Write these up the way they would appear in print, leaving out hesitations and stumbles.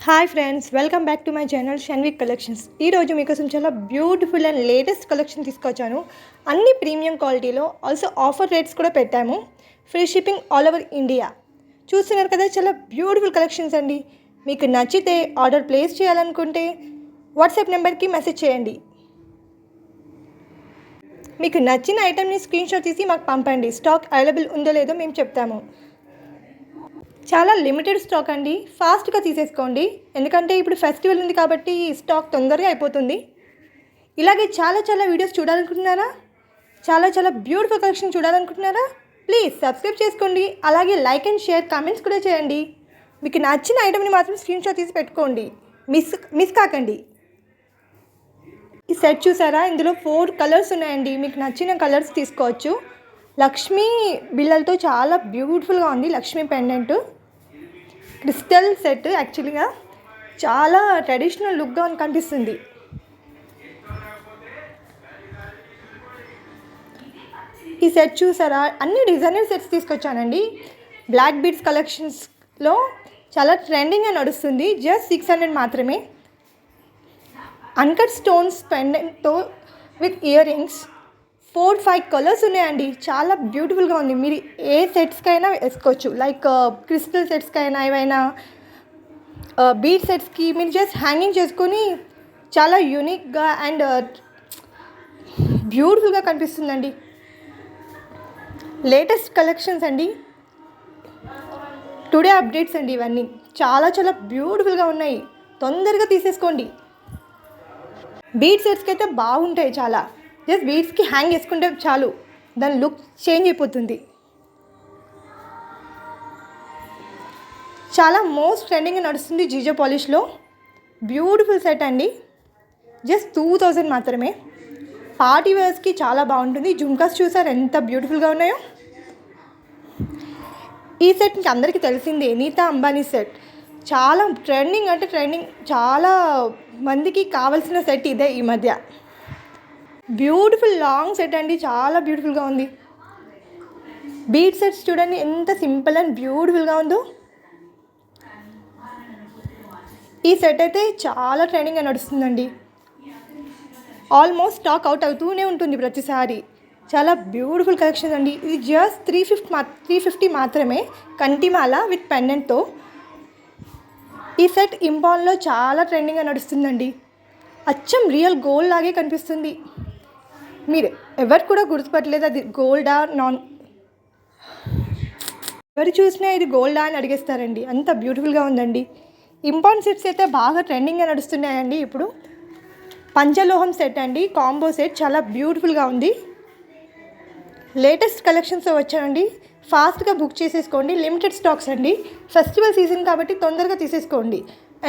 Hi friends, welcome back to my channel Shanvik collections. ఈరోజు మీకోసం చాలా బ్యూటిఫుల్ అండ్ లేటెస్ట్ కలెక్షన్ తీసుకొచ్చాను. అన్ని ప్రీమియం క్వాలిటీలో, ఆల్సో ఆఫర్ రేట్స్ కూడా పెట్టాము. Free shipping all over India. చూస్తున్నారు కదా, చాలా బ్యూటిఫుల్ కలెక్షన్స్ అండి. మీకు నచ్చితే ఆర్డర్ ప్లేస్ చేయాలనుకుంటే వాట్సాప్ నెంబర్కి మెసేజ్ చేయండి. మీకు నచ్చిన ఐటెంని స్క్రీన్ షాట్ తీసి మాకు పంపండి. స్టాక్ అవైలబుల్ ఉందో లేదో మేము చెప్తాము. చాలా లిమిటెడ్ స్టాక్ అండి, ఫాస్ట్గా తీసేసుకోండి. ఎందుకంటే ఇప్పుడు ఫెస్టివల్ ఉంది కాబట్టి స్టాక్ తొందరగా అయిపోతుంది. ఇలాగే చాలా వీడియోస్ చూడాలనుకుంటున్నారా? చాలా బ్యూటిఫుల్ కలెక్షన్ చూడాలనుకుంటున్నారా? ప్లీజ్ సబ్స్క్రైబ్ చేసుకోండి. అలాగే లైక్ అండ్ షేర్, కామెంట్స్ కూడా చేయండి. మీకు నచ్చిన ఐటమ్ని మాత్రం స్క్రీన్ షాట్ తీసి పెట్టుకోండి. మిస్ కాకండి. ఈ సెట్ చూసారా, ఇందులో 4 కలర్స్ ఉన్నాయండి. మీకు నచ్చిన కలర్స్ తీసుకోవచ్చు. లక్ష్మీ బిళ్ళలతో చాలా బ్యూటిఫుల్గా ఉంది. Lakshmi pendant crystal set. యాక్చువల్గా చాలా ట్రెడిషనల్ లుక్గా కనిపిస్తుంది. ఈ సెట్ చూసారా, అన్ని డిజైనర్ సెట్స్ తీసుకొచ్చానండి. బ్లాక్ బీడ్స్ కలెక్షన్స్లో చాలా ట్రెండింగ్గా నడుస్తుంది. జస్ట్ 600 మాత్రమే. అన్కట్ స్టోన్స్ పెండెంట్తో విత్ ఇయర్ రింగ్స్. 4-5 కలర్స్ ఉన్నాయండి. చాలా బ్యూటిఫుల్గా ఉంది. మీరు ఏ సెట్స్కైనా వేసుకోవచ్చు. లైక్ క్రిస్టల్ సెట్స్కైనా, ఏవైనా బీడ్ సెట్స్కి మీరు జస్ట్ హ్యాంగింగ్ చేసుకొని చాలా యూనిక్గా అండ్ బ్యూటిఫుల్గా కనిపిస్తుందండి. లేటెస్ట్ కలెక్షన్స్ అండి, టుడే అప్డేట్స్ అండి. ఇవన్నీ చాలా బ్యూటిఫుల్గా ఉన్నాయి. తొందరగా తీసేసుకోండి. బీడ్ సెట్స్కి అయితే బాగుంటాయి. చాలా జస్ట్ బీడ్స్కి హ్యాంగ్ చేసుకుంటే చాలు, దాని లుక్ చేంజ్ అయిపోతుంది. చాలా మోస్ట్ ట్రెండింగ్గా నడుస్తుంది జీజో పాలిష్లో. బ్యూటిఫుల్ సెట్ అండి. జస్ట్ 2000 మాత్రమే. పార్టీ వేర్స్కి చాలా బాగుంటుంది. జుమ్కాస్ చూసారు ఎంత బ్యూటిఫుల్గా ఉన్నాయో. ఈ సెట్ మీకు అందరికీ తెలిసిందే, నీతా అంబానీ సెట్. చాలా ట్రెండింగ్ అంటే ట్రెండింగ్. చాలా మందికి కావాల్సిన సెట్ ఇదే ఈ మధ్య. బ్యూటిఫుల్ లాంగ్ సెట్ అండి, చాలా బ్యూటిఫుల్గా ఉంది. బీడ్ సెట్స్ చూడండి ఎంత సింపుల్ అండ్ బ్యూటిఫుల్గా ఉందో. ఈ సెట్ అయితే చాలా ట్రెండింగ్గా నడుస్తుందండి. ఆల్మోస్ట్ స్టాక్ అవుట్ అవుతూనే ఉంటుంది ప్రతిసారి. చాలా బ్యూటిఫుల్ కలెక్షన్ అండి. ఇది జస్ట్ 350 మాత్రమే. కంటిమాల విత్ పెండెంట్తో. ఈ సెట్ ఇంపాన్లో చాలా ట్రెండింగ్గా నడుస్తుందండి. అచ్చం రియల్ గోల్డ్ లాగే కనిపిస్తుంది. మీరు ఎవరు కూడా గుర్తుపట్టలేదు అది గోల్డా నాన్. ఎవరు చూసినా ఇది గోల్డా అని అడిగేస్తారండి, అంత బ్యూటిఫుల్గా ఉందండి. ఇంపాన్ సెట్స్ అయితే బాగా ట్రెండింగ్గా నడుస్తున్నాయండి ఇప్పుడు. పంచలోహం సెట్ అండి, కాంబో సెట్. చాలా బ్యూటిఫుల్గా ఉంది. లేటెస్ట్ కలెక్షన్స్తో వచ్చానండి. ఫాస్ట్గా బుక్ చేసేసుకోండి. లిమిటెడ్ స్టాక్స్ అండి. ఫెస్టివల్ సీజన్ కాబట్టి తొందరగా తీసేసుకోండి.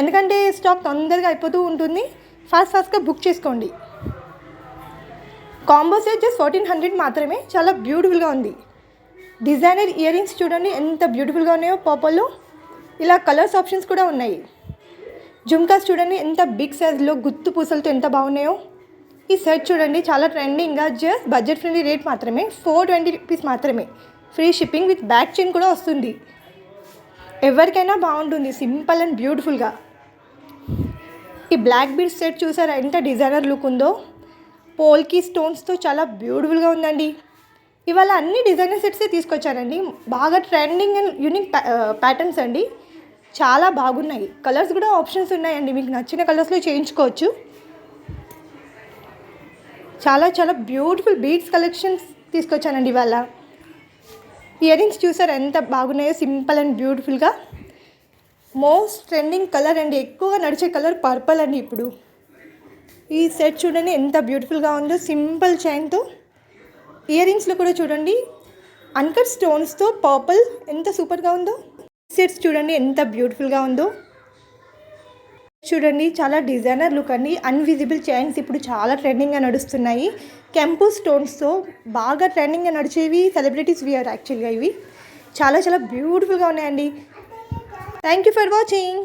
ఎందుకంటే స్టాక్ తొందరగా అయిపోతూ ఉంటుంది. ఫాస్ట్గా బుక్ చేసుకోండి. కాంబో సెట్ జస్ట్ 1400 మాత్రమే. చాలా బ్యూటిఫుల్గా ఉంది. డిజైనర్ ఇయర్ రింగ్స్ చూడండి ఎంత బ్యూటిఫుల్గా ఉన్నాయో. పర్పుల్లో ఇలా కలర్స్ ఆప్షన్స్ కూడా ఉన్నాయి. జుమ్కాస్ చూడండి ఎంత బిగ్ సైజ్లో గుత్తు పూసలతో ఎంత బాగున్నాయో. ఈ సెట్ చూడండి చాలా ట్రెండింగ్గా. జస్ట్ బడ్జెట్ ఫ్రెండ్లీ రేట్ మాత్రమే. 420 రూపీస్ మాత్రమే. Free shipping with back chain కూడా వస్తుంది. ఎవరికైనా బాగుంటుంది, సింపుల్ అండ్ బ్యూటిఫుల్గా. ఈ బ్లాక్ బీడ్స్ సెట్ చూసారా ఎంత డిజైనర్ లుక్ ఉందో. పోల్కి స్టోన్స్తో చాలా బ్యూటిఫుల్గా ఉందండి. ఇవాళ అన్ని డిజైనర్ సెట్సే తీసుకొచ్చానండి. బాగా ట్రెండింగ్ అండ్ యూనిక్ ప్యాటర్న్స్ అండి. చాలా బాగున్నాయి. కలర్స్ కూడా ఆప్షన్స్ ఉన్నాయండి. మీకు నచ్చిన కలర్స్లో చేయించుకోవచ్చు. చాలా బ్యూటిఫుల్ బీడ్స్ కలెక్షన్స్ తీసుకొచ్చానండి ఇవాళ. ఇయర్ రింగ్స్ చూసారు ఎంత బాగున్నాయో. సింపుల్ అండ్ బ్యూటిఫుల్గా. మోస్ట్ ట్రెండింగ్ కలర్ అండి, ఎక్కువగా నడిచే కలర్ పర్పుల్ అండి ఇప్పుడు. ఈ సెట్ చూడండి ఎంత బ్యూటిఫుల్గా ఉందో. సింపుల్ చైన్తో. ఇయర్ రింగ్స్లో కూడా చూడండి అన్కట్ స్టోన్స్తో పర్పుల్ ఎంత సూపర్గా ఉందో. సెట్స్ చూడండి ఎంత బ్యూటిఫుల్గా ఉందో. చూడండి చాలా డిజైనర్ లుక్ అండి. అన్విజిబుల్ చైన్స్ ఇప్పుడు చాలా ట్రెండింగ్గా నడుస్తున్నాయి. కెంపు స్టోన్స్తో బాగా ట్రెండింగ్గా నడిచేవి సెలబ్రిటీస్ వియర్. యాక్చువల్గా ఇవి చాలా బ్యూటిఫుల్గా ఉన్నాయండి. Thank you for watching.